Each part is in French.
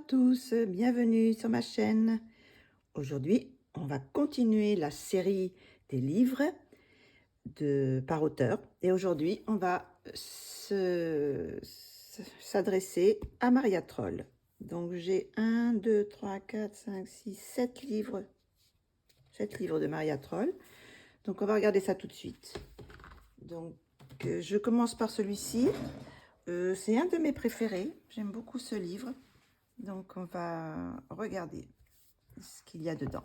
tous, bienvenue sur ma chaîne. Aujourd'hui, on va continuer la série des livres par auteur. Et aujourd'hui, on va s'adresser à Maria Troll. Donc j'ai 1, 2, 3, 4, 5, 6, 7 livres. 7 livres de Maria Troll. Donc on va regarder ça tout de suite. Donc je commence par celui-ci. C'est un de mes préférés. J'aime beaucoup ce livre. Donc on va regarder ce qu'il y a dedans.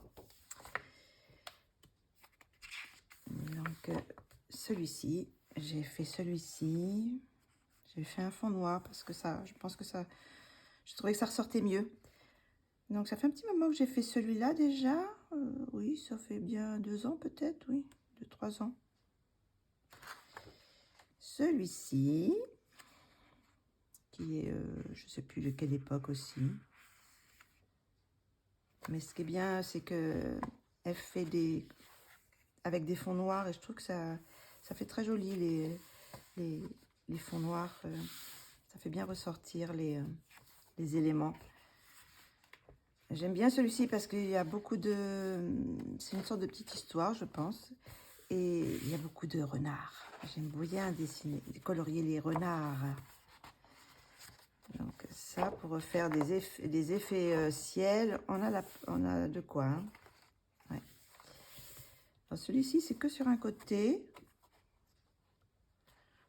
Donc celui-ci, j'ai fait celui-ci. J'ai fait un fond noir parce que ça, je pense que ça, je trouvais que ça ressortait mieux. Donc ça fait un petit moment que j'ai fait celui-là déjà. Oui, ça fait bien 2 ans peut-être, oui, 2-3 ans. Celui-ci, qui est, je ne sais plus de quelle époque aussi. Mais ce qui est bien, c'est que elle fait avec des fonds noirs et je trouve que ça fait très joli les fonds noirs. Ça fait bien ressortir les éléments. J'aime bien celui-ci parce qu'il y a beaucoup de... C'est une sorte de petite histoire, je pense. Et il y a beaucoup de renards. J'aime bien dessiner, colorier les renards. Donc ça, pour faire des effets ciel, on a de quoi. Hein. Ouais. Celui-ci, c'est que sur un côté.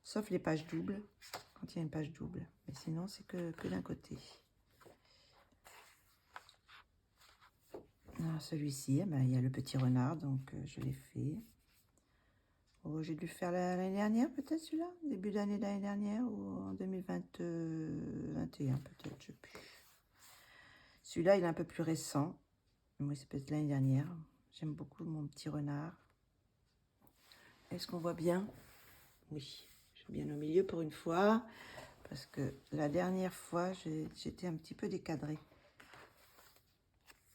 Sauf les pages doubles, quand il y a une page double. Mais sinon, c'est que d'un côté. Celui-ci, eh ben, il y a le petit renard, donc je l'ai fait. Oh, j'ai dû le faire l'année dernière, peut-être celui-là, début d'année l'année dernière, ou en 2021, peut-être, je sais plus. Celui-là, il est un peu plus récent. Oui, c'est peut-être l'année dernière. J'aime beaucoup mon petit renard. Est-ce qu'on voit bien? Oui, je suis bien au milieu pour une fois, parce que la dernière fois, j'étais un petit peu décadrée.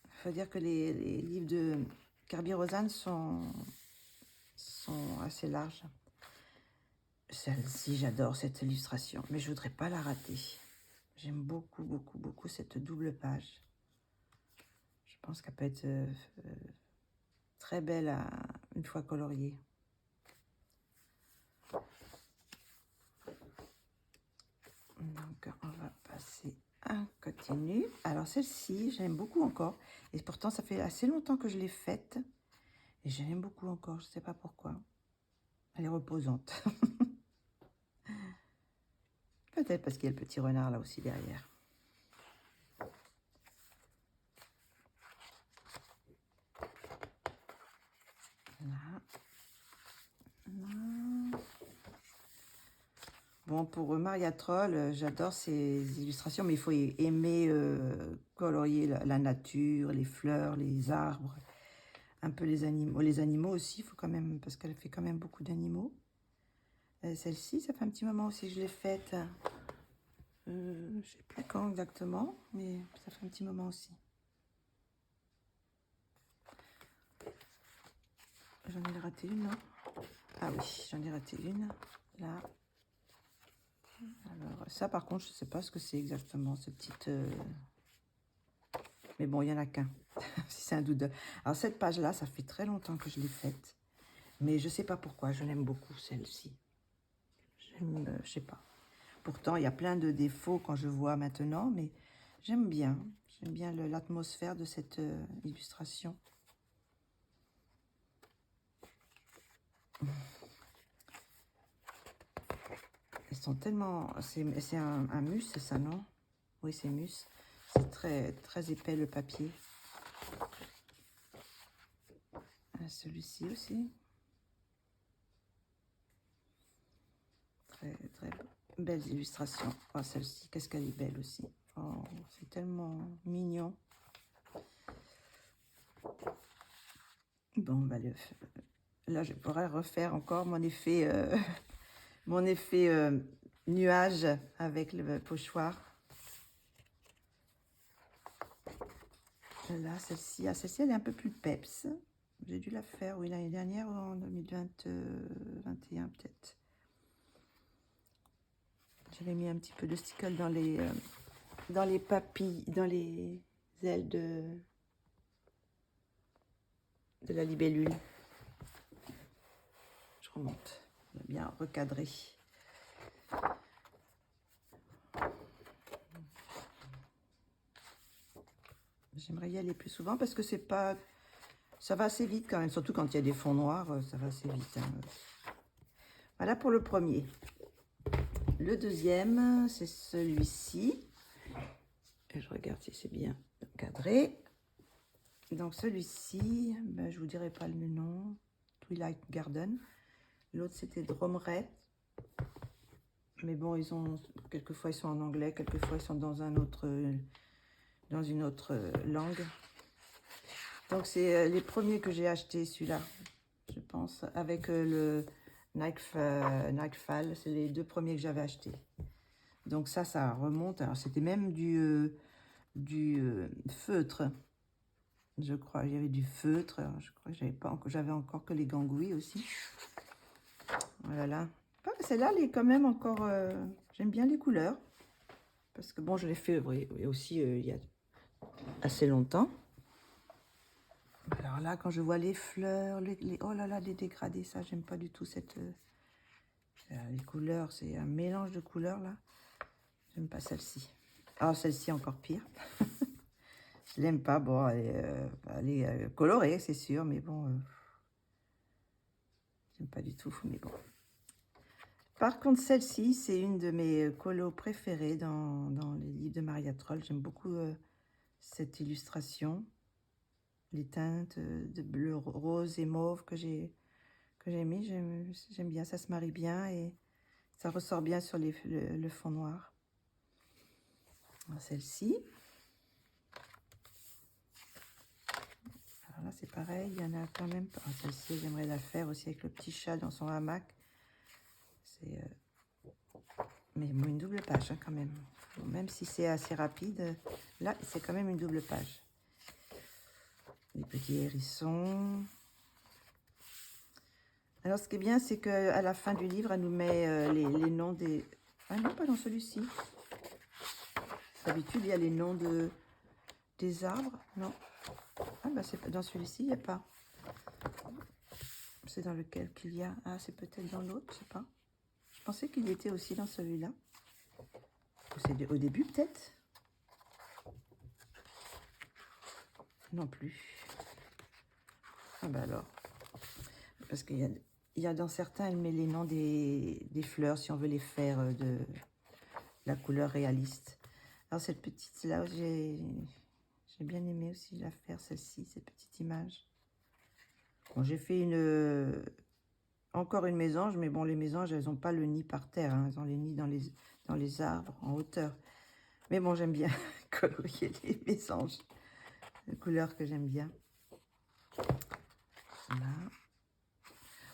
Il faut dire que les livres de Kerby Rosanes sont assez larges. Celle-ci, j'adore cette illustration, mais je ne voudrais pas la rater. J'aime beaucoup, beaucoup, beaucoup cette double page. Je pense qu'elle peut être très belle une fois coloriée. Donc, on va passer un continu. Alors, celle-ci, j'aime beaucoup encore. Et pourtant, ça fait assez longtemps que je l'ai faite. Et j'aime beaucoup encore, je ne sais pas pourquoi. Elle est reposante. Peut-être parce qu'il y a le petit renard là aussi derrière. Là. Bon, pour Maria Troll, j'adore ses illustrations, mais il faut aimer colorier la nature, les fleurs, les arbres, un peu les animaux. Les animaux aussi, il faut quand même, parce qu'elle fait quand même beaucoup d'animaux. Celle-ci, ça fait un petit moment aussi que je l'ai faite. Je ne sais plus quand exactement, mais ça fait un petit moment aussi. J'en ai raté une, non? Ah oui, j'en ai raté une. Là. Alors, ça, par contre, je ne sais pas ce que c'est exactement, cette petite... Mais bon, il n'y en a qu'un, si c'est un doodle. Alors, cette page-là, ça fait très longtemps que je l'ai faite. Mais je ne sais pas pourquoi, je l'aime beaucoup, celle-ci. Je ne sais pas. Pourtant, il y a plein de défauts quand je vois maintenant, mais j'aime bien. J'aime bien l'atmosphère de cette illustration. Elles sont tellement... C'est un mus, c'est ça, non? Oui, c'est mus. C'est très, très épais, le papier. Celui-ci aussi. Très, très belles illustrations. Oh, celle-ci, qu'est-ce qu'elle est belle aussi. Oh, c'est tellement mignon. Bon, bah, là, je pourrais refaire encore mon effet, nuage avec le pochoir. Là, celle-ci, elle est un peu plus peps. J'ai dû la faire, oui, l'année dernière ou en 2021 peut-être. J'avais mis un petit peu de stickle dans les dans les papilles, dans les ailes de la libellule. Je remonte, bien recadré. J'aimerais y aller plus souvent parce que c'est pas, ça va assez vite quand même, surtout quand il y a des fonds noirs, ça va assez vite. Hein. Voilà pour le premier. Le deuxième, c'est celui-ci. Je regarde si c'est bien cadré. Donc celui-ci, ben, je vous dirai pas le nom. Twilight Garden. L'autre c'était Dromeret. Mais bon, ils ont quelquefois ils sont en anglais, quelquefois ils sont dans un autre, dans une autre langue. Donc c'est les premiers que j'ai achetés, celui-là, je pense, avec le Nightfall. C'est les deux premiers que j'avais achetés. Donc ça remonte. Alors c'était même du feutre. Je crois, il y avait du feutre. Alors, je crois que j'avais encore que les gangouis aussi. Voilà. Celle-là, elle est quand même encore... j'aime bien les couleurs. Parce que bon, je l'ai fait aussi il y a assez longtemps. Alors là, quand je vois les fleurs, oh là là, les dégradés, ça, j'aime pas du tout cette... les couleurs, c'est un mélange de couleurs, là. J'aime pas celle-ci. Ah, celle-ci, encore pire. Je l'aime pas. Bon, elle est colorée, c'est sûr, mais bon... j'aime pas du tout, mais bon. Par contre, celle-ci, c'est une de mes colos préférées dans les livres de Maria Troll. J'aime beaucoup cette illustration. Les teintes de bleu, rose et mauve que j'ai mis. J'aime bien, ça se marie bien et ça ressort bien sur le fond noir. Celle-ci. Alors là, c'est pareil, il y en a quand même pas. Celle-ci, j'aimerais la faire aussi avec le petit chat dans son hamac. C'est... mais une double page, hein, quand même. Même si c'est assez rapide, là, c'est quand même une double page. Les petits hérissons. Alors, ce qui est bien, c'est qu'à la fin du livre, elle nous met les noms des... Ah non, pas dans celui-ci. D'habitude, il y a les noms des arbres. Non. Ah, bah, dans celui-ci, il n'y a pas. C'est dans lequel qu'il y a... Ah, c'est peut-être dans l'autre, je sais pas. Je pensais qu'il y était aussi dans celui-là. C'est au début, peut-être. Non plus. Ah, bah alors. Parce qu'il y a dans certains, elle met les noms des fleurs, si on veut les faire de la couleur réaliste. Alors, cette petite-là, j'ai bien aimé aussi la faire, celle-ci, cette petite image. Bon, j'ai fait encore une mésange, mais bon, les mésanges, elles n'ont pas le nid par terre, hein, elles ont les nids dans les arbres, en hauteur. Mais bon, j'aime bien colorier les mésanges. Une couleur que j'aime bien. Voilà.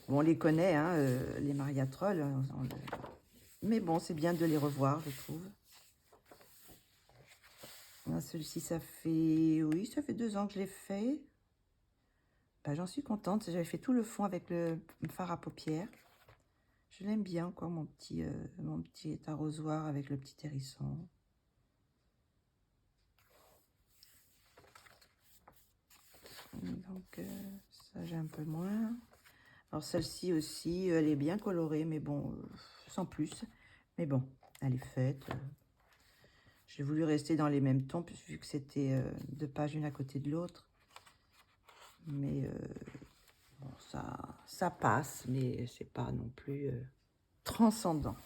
Bon, on les connaît, hein, les Maria Troll. Mais bon, c'est bien de les revoir, je trouve. Celui-ci, ça fait... Oui, ça fait 2 ans que je l'ai fait. Ben, j'en suis contente. J'avais fait tout le fond avec le fard à paupières. Je l'aime bien, quoi, mon petit arrosoir avec le petit hérisson. Donc, ça, j'ai un peu moins. Alors, celle-ci aussi, elle est bien colorée, mais bon, sans plus. Mais bon, elle est faite. J'ai voulu rester dans les mêmes tons, vu que c'était 2 pages une à côté de l'autre. Mais bon, ça passe, mais c'est pas non plus transcendant.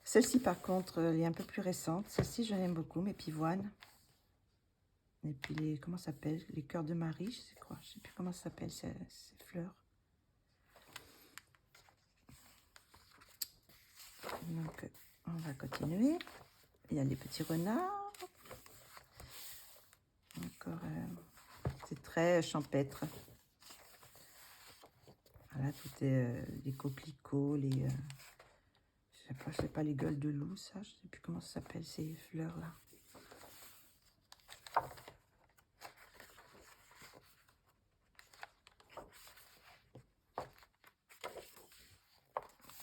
Celle-ci, par contre, elle est un peu plus récente. Celle-ci, je l'aime beaucoup, mes pivoines. Et puis, comment ça s'appelle? Les cœurs de Marie, je sais quoi. Je sais plus comment ça s'appelle, ces fleurs. Donc, on va continuer. Il y a les petits renards. Encore, c'est très champêtre. Voilà, tout est les coquelicots, les... je sais pas, les gueules de loup, ça. Je sais plus comment ça s'appelle, ces fleurs-là.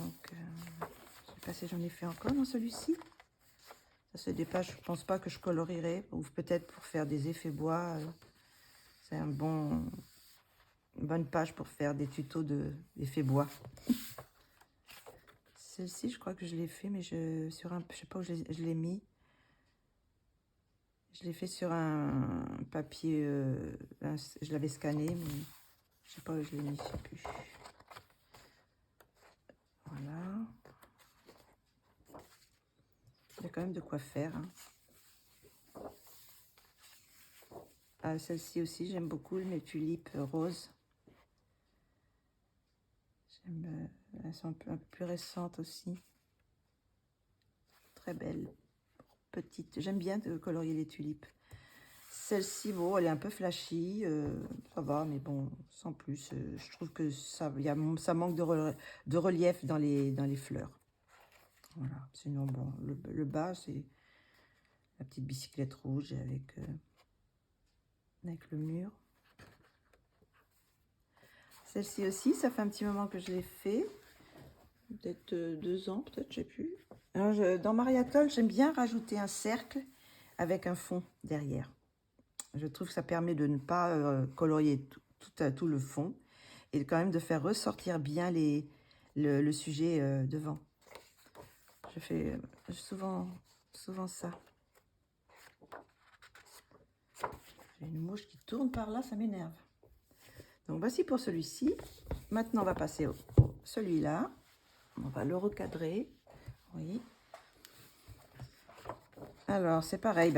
Donc, je sais pas si j'en ai fait encore dans celui-ci. c'est des pages, je pense pas que je colorierai, ou peut-être pour faire des effets bois. C'est une bonne page pour faire des tutos d'effets bois. Celle-ci, je crois que je l'ai fait, mais je sais pas où je l'ai mis. Je l'ai fait sur un papier, je l'avais scanné, mais je sais pas où je l'ai mis, je sais plus. Voilà. Il y a quand même de quoi faire. Hein. Ah, celle-ci aussi, j'aime beaucoup mes tulipes roses. Elles sont un peu plus récentes aussi. Très belles, petites. J'aime bien de colorier les tulipes. Celle-ci, bon, elle est un peu flashy, ça va, mais bon, sans plus. Je trouve que ça manque de relief dans les fleurs. Voilà, sinon, bon, le bas, c'est la petite bicyclette rouge avec le mur. Celle-ci aussi, ça fait un petit moment que je l'ai fait. Peut-être 2 ans, peut-être, je sais plus. Alors, dans Mariatol, j'aime bien rajouter un cercle avec un fond derrière. Je trouve que ça permet de ne pas colorier tout le fond et quand même de faire ressortir bien le sujet devant. Je fais souvent ça. J'ai une mouche qui tourne par là, ça m'énerve. Donc voici pour celui-ci. Maintenant, on va passer au celui-là. On va le recadrer. Oui. Alors, c'est pareil,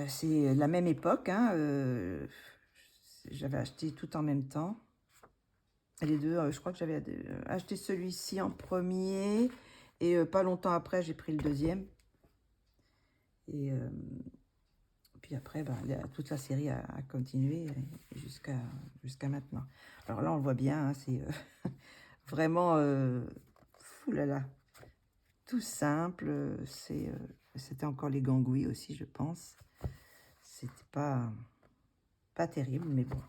c'est la même époque. Hein, j'avais acheté tout en même temps. Les deux, je crois que j'avais acheté celui-ci en premier. Et pas longtemps après, j'ai pris le deuxième. Et puis après, toute la série a continué jusqu'à maintenant. Alors là, on le voit bien, hein, c'est vraiment... oulala, tout simple. C'était encore les gangouis aussi, je pense. C'était pas terrible, mais bon.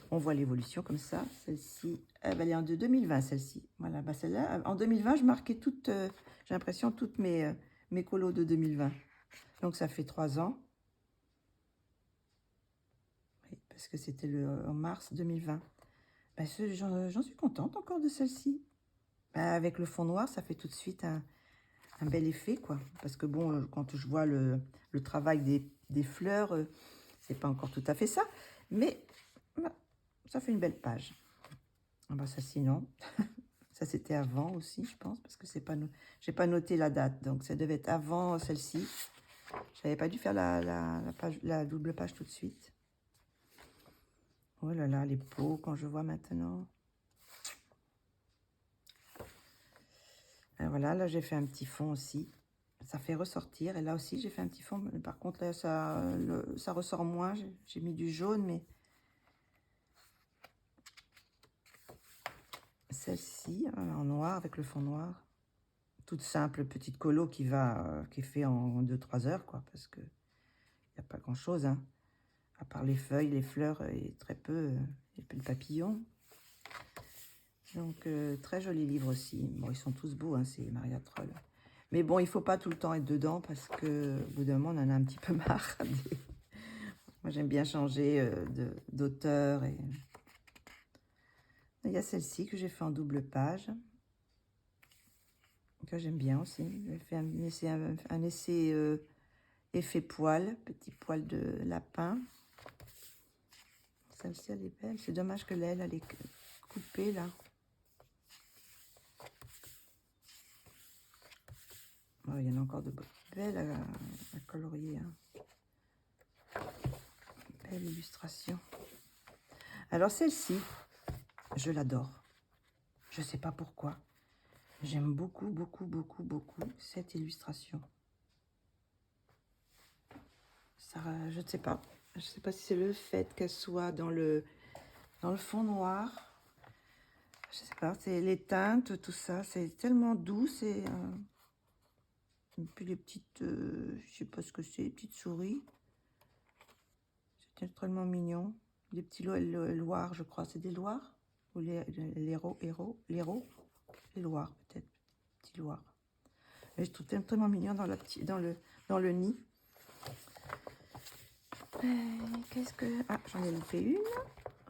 On voit l'évolution comme ça. Celle-ci, elle est en 2020, celle-ci. Voilà, celle-là, en 2020, je marquais toutes, j'ai l'impression, toutes mes colos de 2020. Donc, ça fait 3 ans. Oui, parce que c'était en mars 2020. J'en suis contente encore de celle-ci. Avec le fond noir, ça fait tout de suite un bel effet, quoi. Parce que bon, quand je vois le travail des fleurs, c'est pas encore tout à fait ça. Mais ça fait une belle page. Ça, sinon, ça c'était avant aussi, je pense, parce que j'ai pas noté la date. Donc, ça devait être avant celle-ci. J'avais pas dû faire la double page tout de suite. Oh là là, les peaux, quand je vois maintenant. Et voilà, là, j'ai fait un petit fond aussi. Ça fait ressortir. Et là aussi, j'ai fait un petit fond. Mais par contre, là, ça ressort moins. J'ai mis du jaune, mais... Celle-ci, en noir, avec le fond noir. Toute simple petite colo qui est fait en 2-3 heures, quoi. Parce que il n'y a pas grand-chose, hein. À part les feuilles, les fleurs et très peu, et puis le papillon. Donc, très joli livre aussi. Bon, ils sont tous beaux, hein, c'est Mariatol. Mais bon, il ne faut pas tout le temps être dedans parce que au bout d'un moment, on en a un petit peu marre. Moi, j'aime bien changer d'auteur. Et... Il y a celle-ci que j'ai fait en double page. Que j'aime bien aussi. J'ai fait un essai effet poil, petit poil de lapin. Celle-ci, elle est belle. C'est dommage que l'aile, elle est coupée, là. Oh, il y en a encore de belles à colorier. Hein. Belle illustration. Alors, celle-ci, je l'adore. Je ne sais pas pourquoi. J'aime beaucoup, beaucoup, beaucoup, beaucoup cette illustration. Ça, je ne sais pas. Je ne sais pas si c'est le fait qu'elle soit dans le fond noir. Je sais pas, c'est les teintes, tout ça. C'est tellement doux. Et puis les petites, je sais pas ce que c'est, les petites souris. C'est tellement mignon. Les petits loirs, je crois. C'est des loirs? Ou les loirs, peut-être. Petits loirs. Et je trouve tellement mignon dans dans le nid. Qu'est-ce que... Ah, j'en ai loupé une.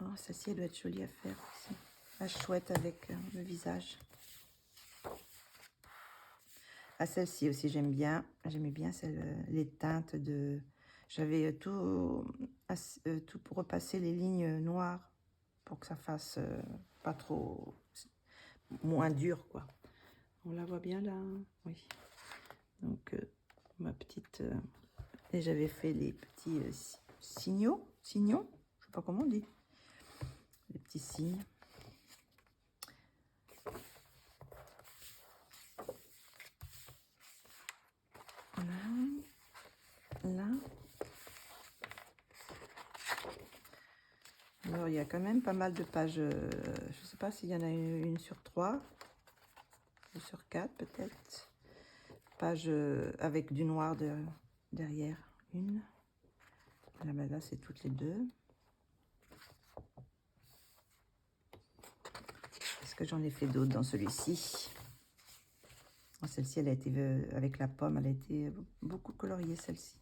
Oh, celle-ci, elle doit être jolie à faire aussi. La chouette avec le visage. Ah, celle-ci aussi, j'aime bien. J'aimais bien les teintes de... J'avais tout pour repasser les lignes noires pour que ça fasse pas trop... moins dur, quoi. On la voit bien, là? Oui. Donc, ma petite... et j'avais fait les petits signons. Je sais pas comment on dit. Les petits signes. Là. Alors, il y a quand même pas mal de pages. Je ne sais pas s'il y en a une sur 3 ou sur 4 peut-être. Page avec du noir derrière. Une. Là, ben là c'est toutes les deux. Est-ce que j'en ai fait d'autres dans celui-ci? Celle-ci, elle a été avec la pomme, elle a été beaucoup coloriée, celle-ci.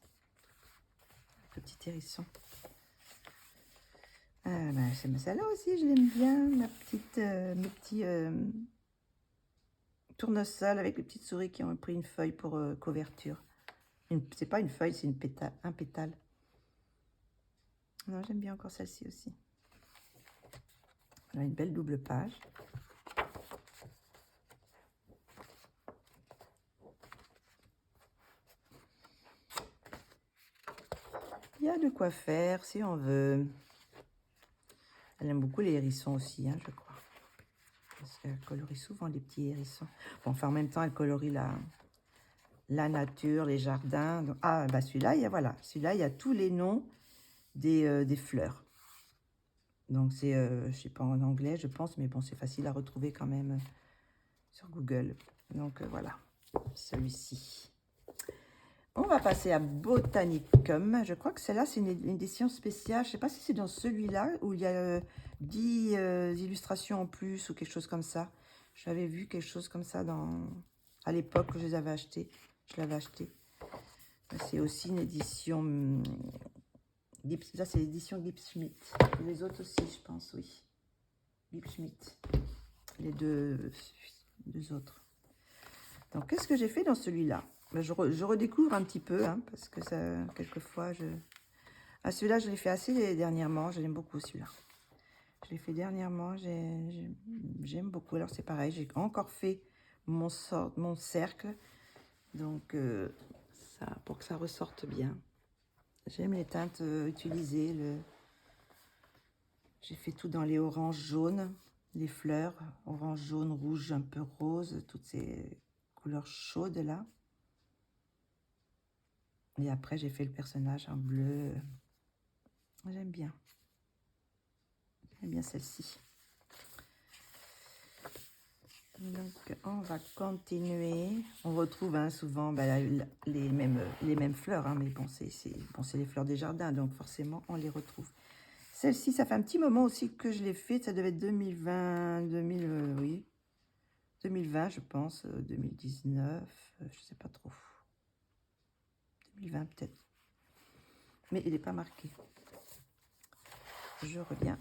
Petit hérisson. Ben, c'est celle-là aussi, je l'aime bien. Mes petits tournesols avec les petites souris qui ont pris une feuille pour couverture. C'est pas une feuille, c'est un pétale. Non, j'aime bien encore celle-ci aussi. Elle a une belle double page. Il y a de quoi faire si on veut. Elle aime beaucoup les hérissons aussi, hein, je crois. Parce qu'elle colorie souvent les petits hérissons. Bon, enfin, en même temps, elle colorie la nature, les jardins. Donc, ah, bah celui-là, voilà. Celui-là, il y a tous les noms des fleurs. Donc, c'est, je sais pas en anglais, je pense, mais bon, c'est facile à retrouver quand même sur Google. Donc, voilà, celui-ci. On va passer à Botanicum. Je crois que celle-là, c'est une édition spéciale. Je ne sais pas si c'est dans celui-là où il y a 10 illustrations en plus ou quelque chose comme ça. J'avais vu quelque chose comme ça à l'époque que je les avais achetés. Je l'avais acheté. C'est aussi une édition... Là, c'est l'édition Gipsschmidt. Les autres aussi, je pense, oui. Gipsschmidt. Les deux autres. Donc, qu'est-ce que j'ai fait dans celui-là? Je redécouvre un petit peu, hein, parce que ça, quelquefois, Ah, celui-là, je l'ai fait assez dernièrement. Je l'aime beaucoup, celui-là. Je l'ai fait dernièrement. J'aime beaucoup. Alors, c'est pareil. J'ai encore fait mon cercle. Donc, pour que ça ressorte bien. J'aime les teintes utilisées. J'ai fait tout dans les oranges jaunes. Les fleurs. Orange, jaune, rouge, un peu rose. Toutes ces couleurs chaudes, là. Et après, j'ai fait le personnage en bleu. J'aime bien. J'aime bien celle-ci. Donc, on va continuer. On retrouve souvent les mêmes fleurs. Hein, mais bon, c'est les fleurs des jardins. Donc, forcément, on les retrouve. Celle-ci, ça fait un petit moment aussi que je l'ai fait. Ça devait être 2020, oui. 2020, je pense. 2019, je ne sais pas trop. 2020 peut-être. Mais il n'est pas marqué. Je reviens.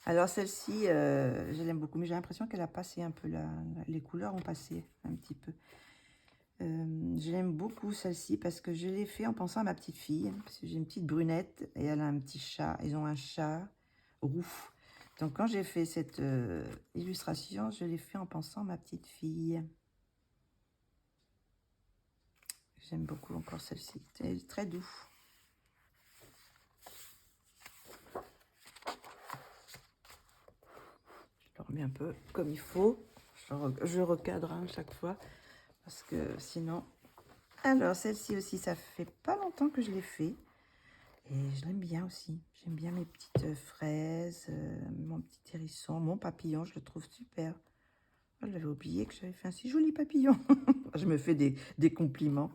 Alors celle-ci, je l'aime beaucoup, mais j'ai l'impression qu'elle a passé un peu, les couleurs ont passé un petit peu. Je l'aime beaucoup celle-ci parce que je l'ai fait en pensant à ma petite fille, parce que j'ai une petite brunette et elle a un petit chat, ils ont un chat roux. Donc quand j'ai fait cette illustration, je l'ai fait en pensant à ma petite fille. J'aime beaucoup encore celle-ci, c'est très doux. Je le remets un peu comme il faut, je recadre à chaque fois, parce que sinon... Alors, celle-ci aussi, ça fait pas longtemps que je l'ai fait. Et je l'aime bien aussi. J'aime bien mes petites fraises, mon petit hérisson, mon papillon, je le trouve super. Oh, j'avais oublié que j'avais fait un si joli papillon. Je me fais des compliments.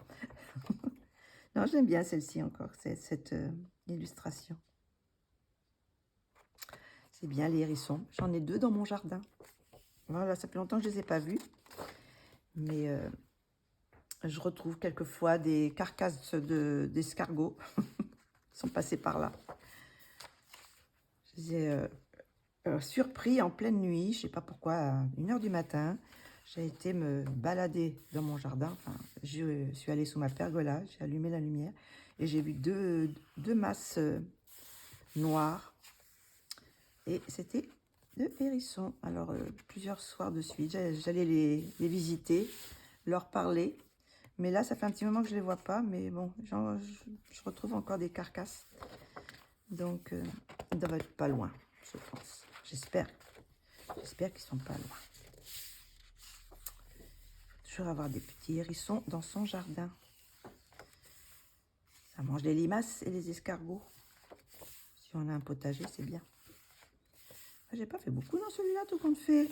Non, j'aime bien celle-ci encore, cette illustration. C'est bien les hérissons. J'en ai deux dans mon jardin. Voilà, ça fait longtemps que je ne les ai pas vus. Mais je retrouve quelquefois des carcasses d'escargots qui sont passés par là. Je les ai surpris en pleine nuit, je ne sais pas pourquoi, à 1 h du matin. J'ai été me balader dans mon jardin. Enfin, je suis allée sous ma pergola, j'ai allumé la lumière et j'ai vu deux masses noires. Et c'était 2 hérissons. Alors, plusieurs soirs de suite, j'allais les visiter, leur parler. Mais là, ça fait un petit moment que je ne les vois pas. Mais bon, je retrouve encore des carcasses. Donc, ils doivent être pas loin, je pense. J'espère qu'ils ne sont pas loin. Toujours avoir des petits hérissons dans son jardin. Ça mange les limaces et les escargots. Si on a un potager, c'est bien. J'ai pas fait beaucoup dans celui-là, tout compte fait.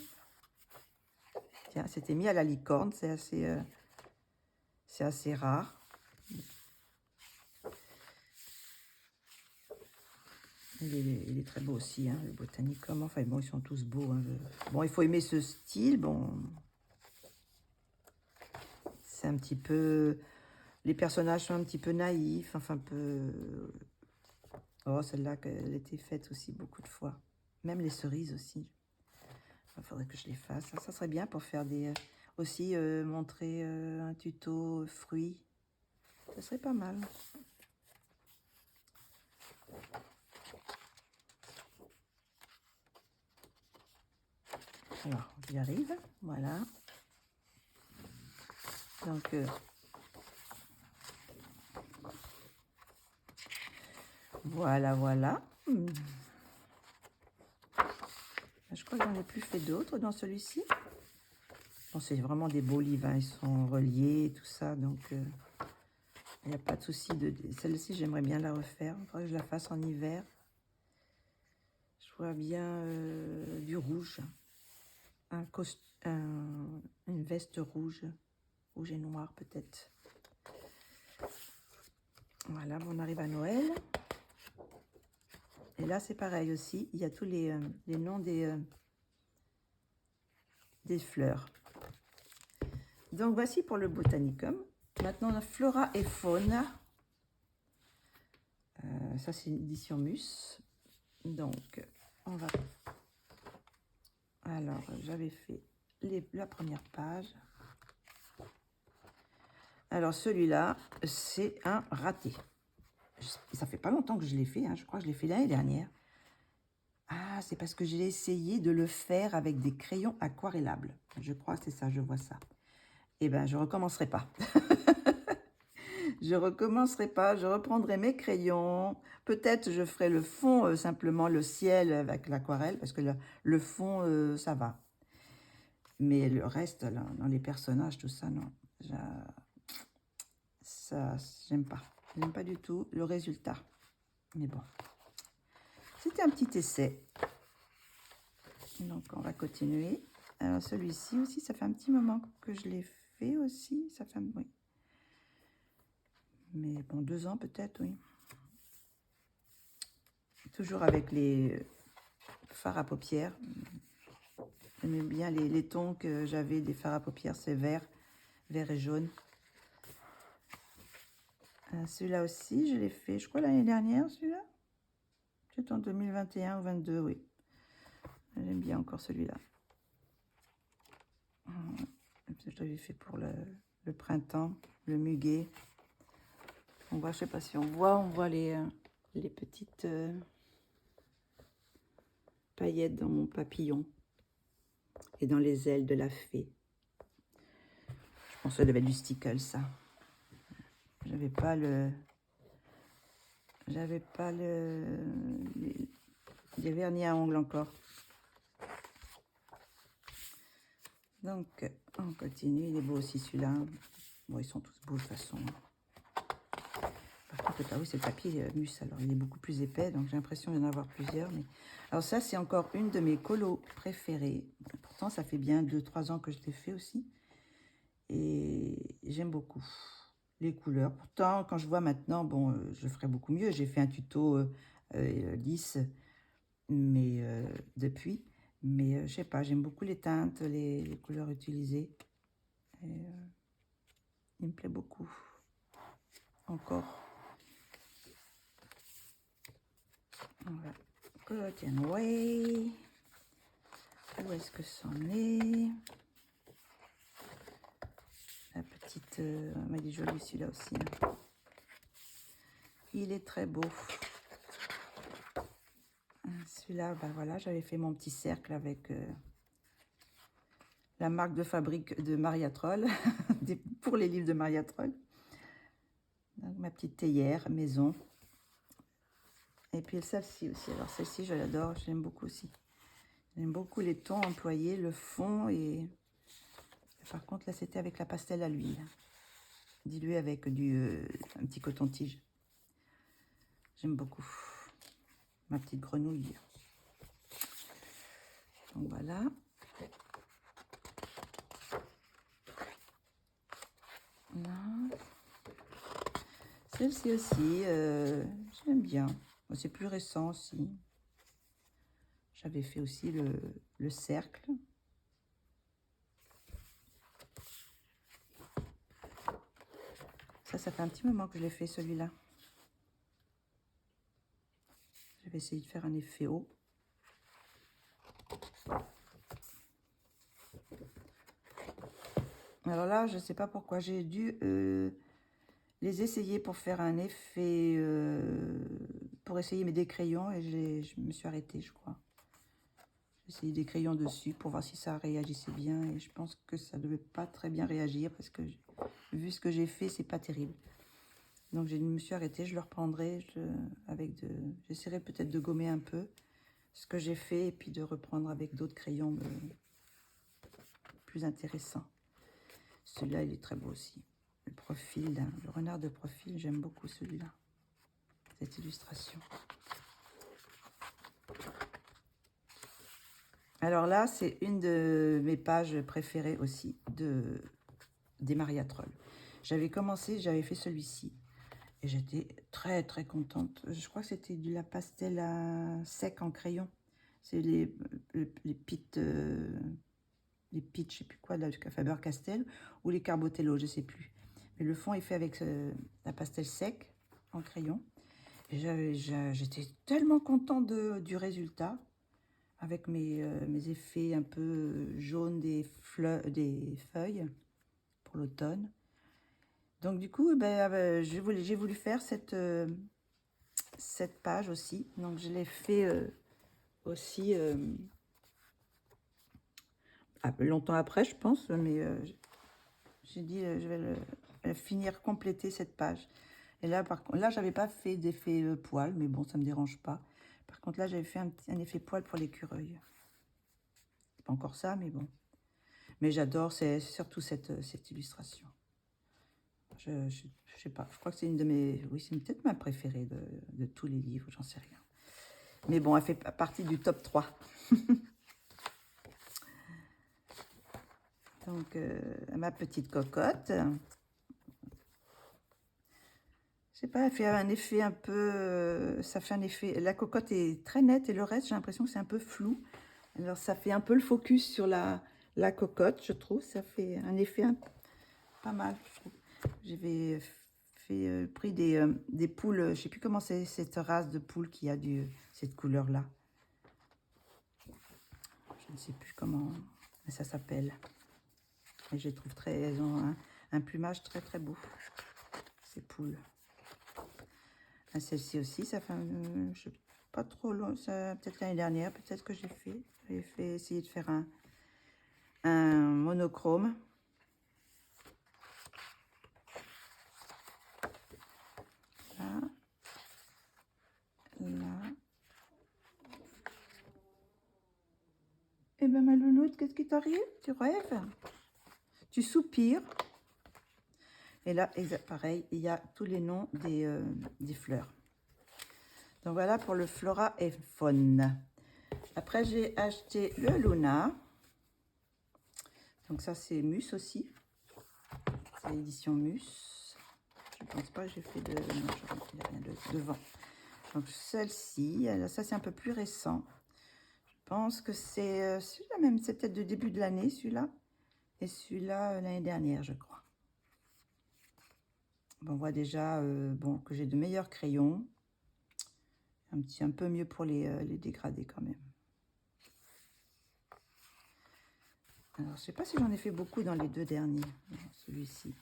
Tiens, c'était mis à la licorne, c'est assez rare. Il est très beau aussi, hein, le Botanicum. Enfin bon, ils sont tous beaux. Hein. Bon, il faut aimer ce style. Bon, c'est un petit peu... Les personnages sont un petit peu naïfs, enfin un peu... Oh, celle-là, elle a été faite aussi beaucoup de fois. Même les cerises aussi. Il faudrait que je les fasse. Ça serait bien pour faire des... aussi montrer un tuto fruits. Ça serait pas mal. Alors, j'y arrive. Voilà. Donc... voilà, voilà. Je crois que j'en ai plus fait d'autres dans celui-ci. Bon, c'est vraiment des beaux livres, hein. Ils sont reliés, tout ça, donc il n'y a pas de souci. Celle-ci, j'aimerais bien la refaire. Il faudrait que je la fasse en hiver. Je vois bien du rouge. Une veste rouge. Rouge et noir, peut-être. Voilà, on arrive à Noël. Et là, c'est pareil aussi. Il y a tous les noms des fleurs. Donc, voici pour le Botanicum. Maintenant, la Flora et Faune. Ça, c'est une édition Mus. Donc, on va... Alors, j'avais fait la première page. Alors, celui-là, c'est un raté. Ça fait pas longtemps que je l'ai fait. Hein. Je crois que je l'ai fait l'année dernière. Ah, c'est parce que j'ai essayé de le faire avec des crayons aquarellables. Je crois que c'est ça, je vois ça. Eh bien, je ne recommencerai pas. Je recommencerai pas, je reprendrai mes crayons. Peut-être je ferai le fond, simplement le ciel avec l'aquarelle, parce que le fond, ça va. Mais le reste, là, dans les personnages, tout ça, non. Ça, j'aime pas. J'aime pas du tout le résultat. Mais bon, c'était un petit essai. Donc, on va continuer. Alors, celui-ci aussi, ça fait un petit moment que je l'ai fait aussi. Ça fait, oui. Mais bon, 2 ans peut-être, oui. Toujours avec les fards à paupières. J'aimais bien les tons que j'avais des fards à paupières, c'est vert et jaune. Celui-là aussi, je l'ai fait, je crois, l'année dernière, celui-là. C'est en 2021 ou 2022, oui. J'aime bien encore celui-là. Je l'avais fait pour le printemps, le muguet. On voit, je ne sais pas si on voit les petites paillettes dans mon papillon et dans les ailes de la fée. Je pense que ça devait être du stickle, ça. J'avais pas des vernis à ongles encore. Donc, on continue. Il est beau aussi, celui-là. Bon, ils sont tous beaux, de toute façon. Par contre, oui, c'est le papier Mus. Alors, il est beaucoup plus épais, donc j'ai l'impression d'en avoir plusieurs. Mais... alors, ça, c'est encore une de mes colos préférées. Bon, pourtant, ça fait bien 2-3 ans que je l'ai fait aussi. Et j'aime beaucoup les couleurs. Pourtant, quand je vois maintenant, bon, je ferais beaucoup mieux. J'ai fait un tuto lisse, mais depuis. Mais je sais pas, j'aime beaucoup les teintes, les couleurs utilisées. Et, il me plaît beaucoup. Encore. Voilà. Good and Way. Où est-ce que c'en est? La petite... il est joli celui-là aussi. Hein. Il est très beau. Celui-là, ben voilà, j'avais fait mon petit cercle avec la marque de fabrique de Maria Troll, pour les livres de Maria Troll. Donc, ma petite théière maison. Et puis celle-ci aussi. Alors celle-ci, je l'adore, j'aime beaucoup aussi. J'aime beaucoup les tons employés, le fond et... Par contre, là, c'était avec la pastel à l'huile. Dilué avec un petit coton-tige. J'aime beaucoup. Ma petite grenouille. Donc voilà. Celle-ci aussi, j'aime bien. C'est plus récent aussi. J'avais fait aussi le cercle. Ça fait un petit moment que je l'ai fait celui-là. J'avais essayé de faire un effet haut. Alors là, je ne sais pas pourquoi, j'ai dû les essayer pour faire un effet, pour essayer mes crayons et je me suis arrêtée, je crois. J'ai essayé des crayons dessus pour voir si ça réagissait bien et je pense que ça ne devait pas très bien réagir parce que vu ce que j'ai fait, c'est pas terrible. Donc je me suis arrêtée, je le reprendrai j'essaierai peut-être de gommer un peu ce que j'ai fait et puis de reprendre avec d'autres crayons plus intéressants. Celui-là, il est très beau aussi. Le profil, le renard de profil, j'aime beaucoup celui-là. Cette illustration. Alors là, c'est une de mes pages préférées aussi des Maria Troll. J'avais fait celui-ci. Et j'étais très très contente. Je crois que c'était de la pastel à sec en crayon. C'est les pitch, je sais plus quoi, de la Faber-Castell ou les Carbotello, je sais plus. Mais le fond est fait avec la pastel sec en crayon. Et j'étais tellement contente du résultat avec mes effets un peu jaunes des feuilles pour l'automne. Donc du coup, j'ai voulu faire cette page aussi. Donc je l'ai fait aussi longtemps après, je pense, mais j'ai dit je vais finir, compléter cette page. Et là, par contre, là, j'avais pas fait d'effet poil, mais bon, ça me dérange pas. Par contre, là, j'avais fait un effet poil pour l'écureuil. C'est pas encore ça, mais bon. Mais j'adore, c'est surtout cette illustration. Je sais pas, je crois que c'est une de mes... Oui, c'est peut-être ma préférée de tous les livres, j'en sais rien. Mais bon, elle fait partie du top 3. Donc, ma petite cocotte. Je sais pas, elle fait un effet un peu... ça fait un effet... La cocotte est très nette et le reste, j'ai l'impression que c'est un peu flou. Alors, ça fait un peu le focus sur la cocotte, je trouve. Ça fait un effet pas mal, je trouve. J'avais pris des poules, je sais plus comment c'est cette race de poules qui a cette couleur-là. Je ne sais plus comment ça s'appelle. Et je les trouve elles ont un plumage très très beau, ces poules. Celle-ci aussi, ça fait je sais pas trop long, peut-être l'année dernière, peut-être que j'ai essayer de faire un monochrome. Là, là. Et ben ma louloute, qu'est-ce qui t'arrive? Tu rêves? Tu soupires? Et là, pareil, il y a tous les noms des fleurs. Donc voilà pour le Flora et Faune. Après, j'ai acheté le Luna. Donc ça, c'est Mus aussi. C'est l'édition Mus. Je ne pense pas que j'ai fait de... Non, il n'y a rien devant. Donc celle-ci, ça c'est un peu plus récent. pense que c'est celui-là même, c'est peut-être de début de l'année, celui-là. Et celui-là, l'année dernière, je crois. Bon, on voit déjà bon, que j'ai de meilleurs crayons. Un peu mieux pour les dégradés quand même. Alors, je sais pas si j'en ai fait beaucoup dans les 2 derniers. Celui-ci.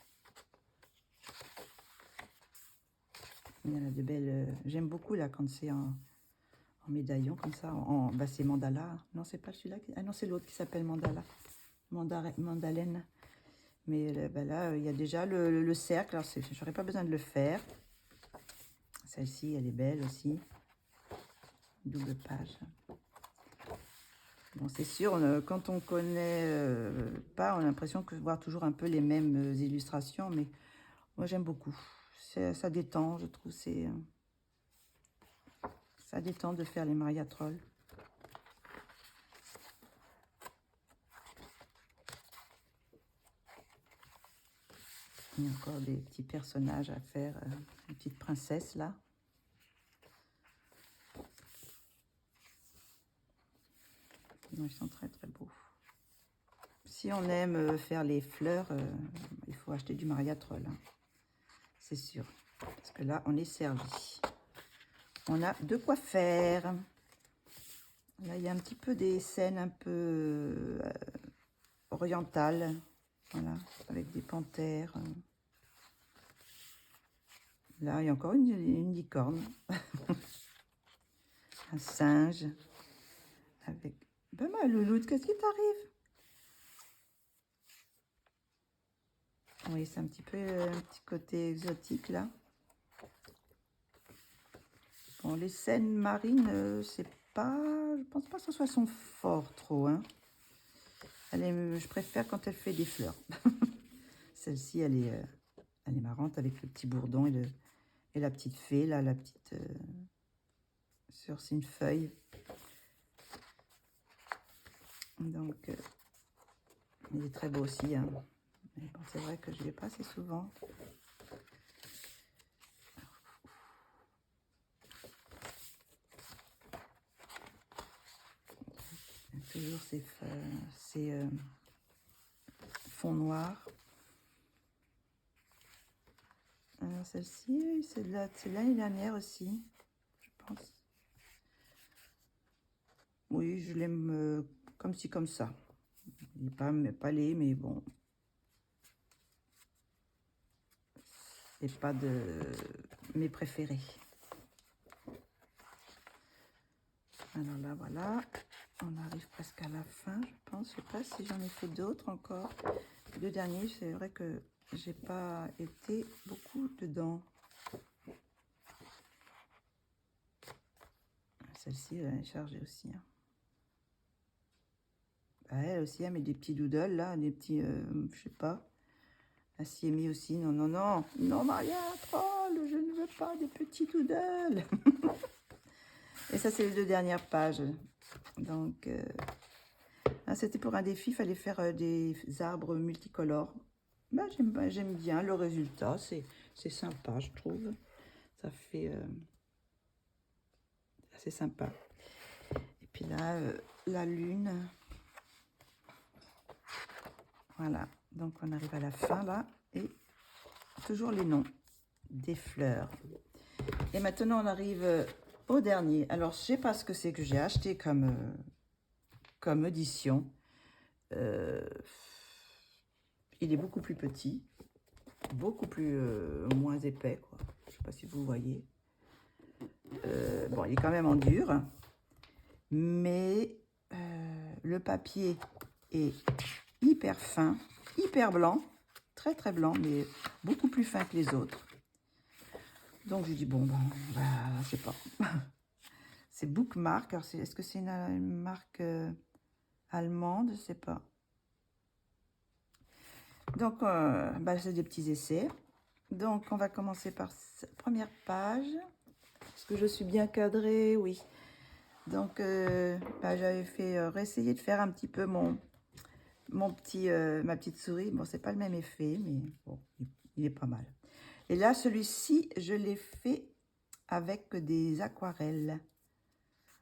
Il y en a de belles... J'aime beaucoup là quand c'est en médaillon comme ça. Bah, c'est mandala. Non, c'est pas celui-là. Ah non, c'est l'autre qui s'appelle mandala. Mandalaine. Mais bah, là, il y a déjà le cercle. Alors, j'aurais pas besoin de le faire. Celle-ci, elle est belle aussi. Double page. Bon, c'est sûr, quand on connaît pas, on a l'impression de voir toujours un peu les mêmes illustrations, mais moi j'aime beaucoup. Ça détend, je trouve. Ça détend de faire les Maria Troll. Il y a encore des petits personnages à faire, une petite princesse là. Non, ils sont très très beaux. Si on aime faire les fleurs, il faut acheter du Maria Troll, hein. C'est sûr. Parce que là, on est servi. On a de quoi faire. Là, il y a un petit peu des scènes un peu orientales. Voilà, avec des panthères. Là, il y a encore une licorne. Un singe. Avec... Ben, ma louloute, qu'est-ce qui t'arrive? Oui, c'est un petit peu un petit côté exotique, là. Bon, les scènes marines, c'est pas... Je pense pas que ce soit son fort, trop, hein. Je préfère quand elle fait des fleurs. Celle-ci, elle est marrante avec le petit bourdon et la petite fée, là, la petite... sur une feuille. Donc, il est très beau aussi, hein. Mais bon, c'est vrai que je ne l'ai pas assez souvent. Toujours ces fonds noirs. Alors celle-ci, c'est de l'année dernière aussi, je pense. Oui, je l'aime comme ci, comme ça. Il n'est pas laid, mais bon. C'est pas de mes préférés. Alors là, voilà. On arrive presque à la fin, je pense. Je sais pas si j'en ai fait d'autres encore. Les 2 derniers, c'est vrai que j'ai pas été beaucoup dedans. Celle-ci, elle est chargée aussi, hein. Bah, elle aussi, elle met des petits doodles, là, des petits, je sais pas. Elle s'y est mis aussi. Non, non, non. Non, Maria Troll, je ne veux pas des petits doodles. Et ça, c'est les 2 dernières pages. Donc, c'était pour un défi, il fallait faire des arbres multicolores. Bah, j'aime bien le résultat, c'est sympa, je trouve. Ça fait assez sympa. Et puis là, la lune. Voilà, donc on arrive à la fin là, et toujours les noms des fleurs. Et maintenant, on arrive au dernier. Alors, je sais pas ce que c'est que j'ai acheté comme édition. Il est beaucoup plus petit, beaucoup plus moins épais, quoi. Je sais pas si vous voyez. Bon, il est quand même en dur, mais le papier est hyper fin, hyper blanc, très très blanc, mais beaucoup plus fin que les autres. Donc je dis bon, bah, je sais pas. C'est Bookmark. Alors est-ce que c'est une marque allemande? Je sais pas. Donc bah, c'est des petits essais. Donc on va commencer par cette première page. Est-ce que je suis bien cadrée? Oui. Donc bah, j'avais fait réessayer de faire un petit peu ma petite souris. Bon, c'est pas le même effet, mais bon, il est pas mal. Et là, celui-ci, je l'ai fait avec des aquarelles.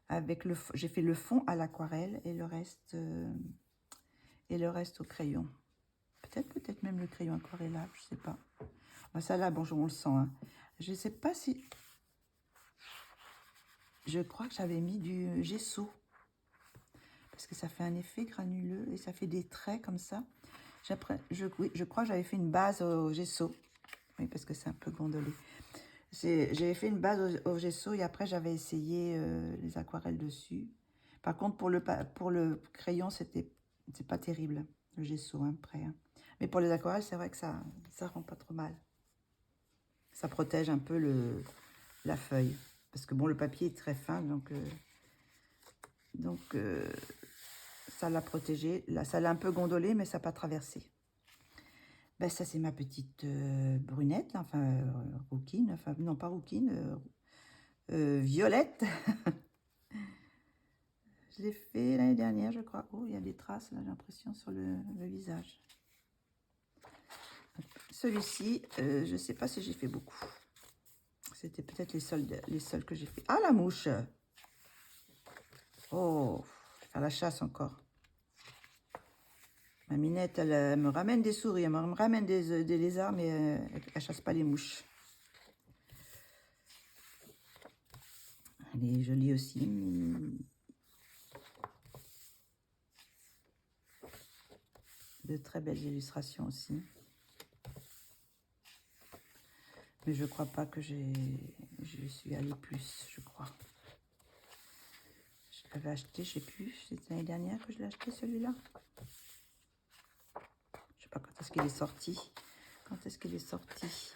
avec j'ai fait le fond à l'aquarelle et le reste au crayon. Peut-être même le crayon aquarellable, je sais pas. Bon, ça là, bonjour, on le sent. Hein. Je sais pas si... Je crois que j'avais mis du gesso. Parce que ça fait un effet granuleux et ça fait des traits comme ça. Oui, je crois que j'avais fait une base au gesso. Oui, parce que c'est un peu gondolé. J'avais fait une base au gesso et après j'avais essayé les aquarelles dessus. Par contre, pour le crayon, c'est pas terrible, le gesso, hein, après. Hein. Mais pour les aquarelles, c'est vrai que ça rend pas trop mal. Ça protège un peu la feuille. Parce que bon, le papier est très fin, donc ça l'a protégé. Là, ça l'a un peu gondolé, mais ça n'a pas traversé. Ben, ça, c'est ma petite brunette, là, enfin, rouquine, enfin, non, pas rouquine, violette. Je l'ai fait l'année dernière, je crois. Oh, il y a des traces, là, j'ai l'impression, sur le visage. Celui-ci, je ne sais pas si j'ai fait beaucoup. C'était peut-être les seuls que j'ai fait. Ah, la mouche! Oh, je vais faire la chasse encore. Ma minette, elle me ramène des souris, elle me ramène des lézards, mais elle ne chasse pas les mouches. Elle est jolie aussi. De très belles illustrations aussi. Mais je crois pas que je suis allée plus, je crois. Je l'avais acheté, je sais plus, c'était l'année dernière que je l'ai acheté celui-là. Je sais pas quand est-ce qu'il est sorti. Quand est-ce qu'il est sorti?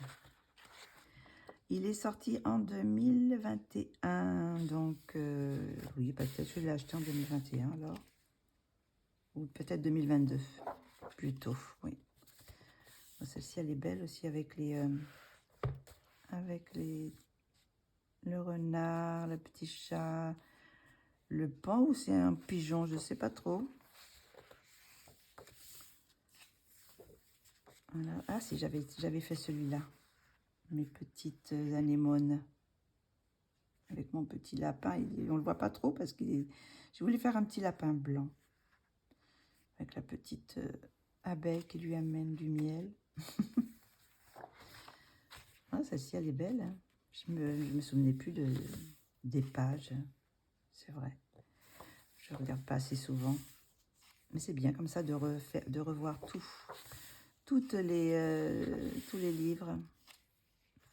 Il est sorti en 2021, donc oui, peut-être je l'ai acheté en 2021 alors. Ou peut-être 2022, plutôt, oui. Celle-ci, elle est belle aussi avec le renard, le petit chat, le pan ou c'est un pigeon, je sais pas trop. Voilà. Ah si, j'avais fait celui-là, mes petites anémones, avec mon petit lapin. On le voit pas trop parce qu'il est... Je voulais faire un petit lapin blanc, avec la petite abeille qui lui amène du miel. Ah, celle-ci, elle est belle. Hein. Je me souvenais plus des pages, c'est vrai. Je regarde pas assez souvent. Mais c'est bien comme ça de revoir tous les livres.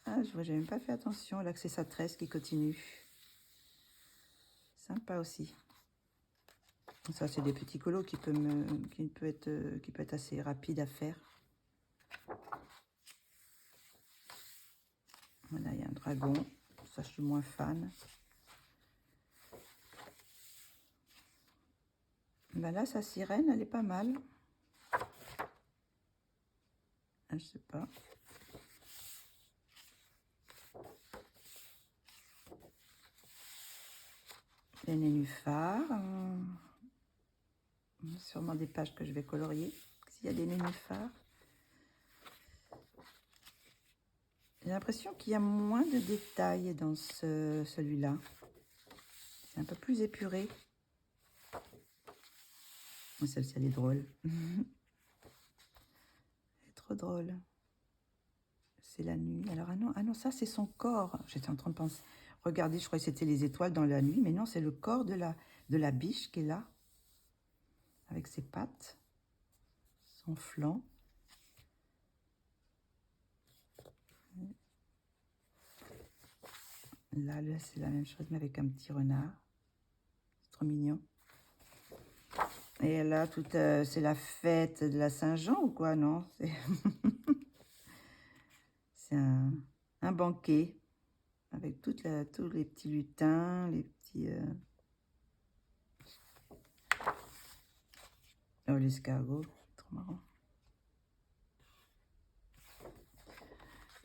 Ah, je vois, j'ai même pas fait attention. Là, que c'est sa tresse qui continue. Sympa aussi. Ça, c'est des petits colos qui peut être assez rapide à faire. Voilà, il y a un dragon. Ça, je suis moins fan. Ben là, sa sirène, elle est pas mal. Je sais pas. Les nénuphars. Sûrement des pages que je vais colorier. S'il y a des nénuphars. J'ai l'impression qu'il y a moins de détails dans celui-là. C'est un peu plus épuré. Celle-ci, elle est drôle. Elle est trop drôle. C'est la nuit. Alors, ah non, ça, c'est son corps. J'étais en train de penser. Regardez, je croyais que c'était les étoiles dans la nuit. Mais non, c'est le corps de la biche qui est là. Avec ses pattes. Son flanc. Là, c'est la même chose, mais avec un petit renard. C'est trop mignon. Et là, c'est la fête de la Saint-Jean ou quoi, non? C'est un banquet avec tous les petits lutins, les petits... Oh, l'escargot, trop marrant.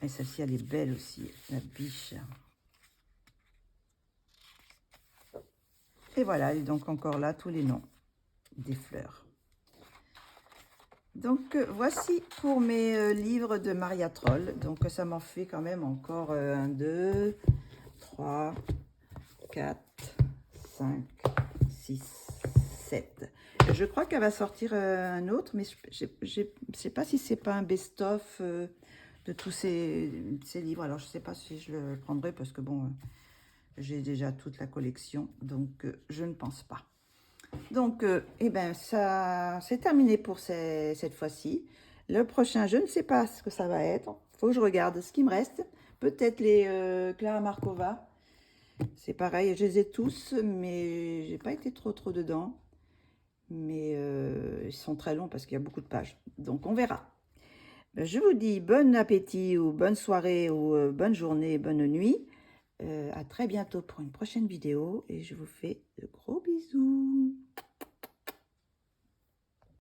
Et celle-ci, elle est belle aussi, la biche. Et voilà, et donc encore là, tous les noms des fleurs. Donc, voici pour mes livres de Maria Troll. Donc, ça m'en fait quand même encore 1, 2, 3, 4, 5, 6, 7. Je crois qu'elle va sortir un autre, mais je ne sais pas si c'est pas un best-of de tous ces livres. Alors, je ne sais pas si je le prendrai parce que, bon, j'ai déjà toute la collection, donc je ne pense pas. Donc, eh ben, ça, c'est terminé pour cette fois-ci. Le prochain, je ne sais pas ce que ça va être. Il faut que je regarde ce qui me reste. Peut-être les Clara Markova. C'est pareil, je les ai tous, mais j'ai pas été trop dedans. Mais ils sont très longs parce qu'il y a beaucoup de pages. Donc, on verra. Je vous dis bon appétit ou bonne soirée ou bonne journée, bonne nuit. À très bientôt pour une prochaine vidéo et je vous fais de gros bisous.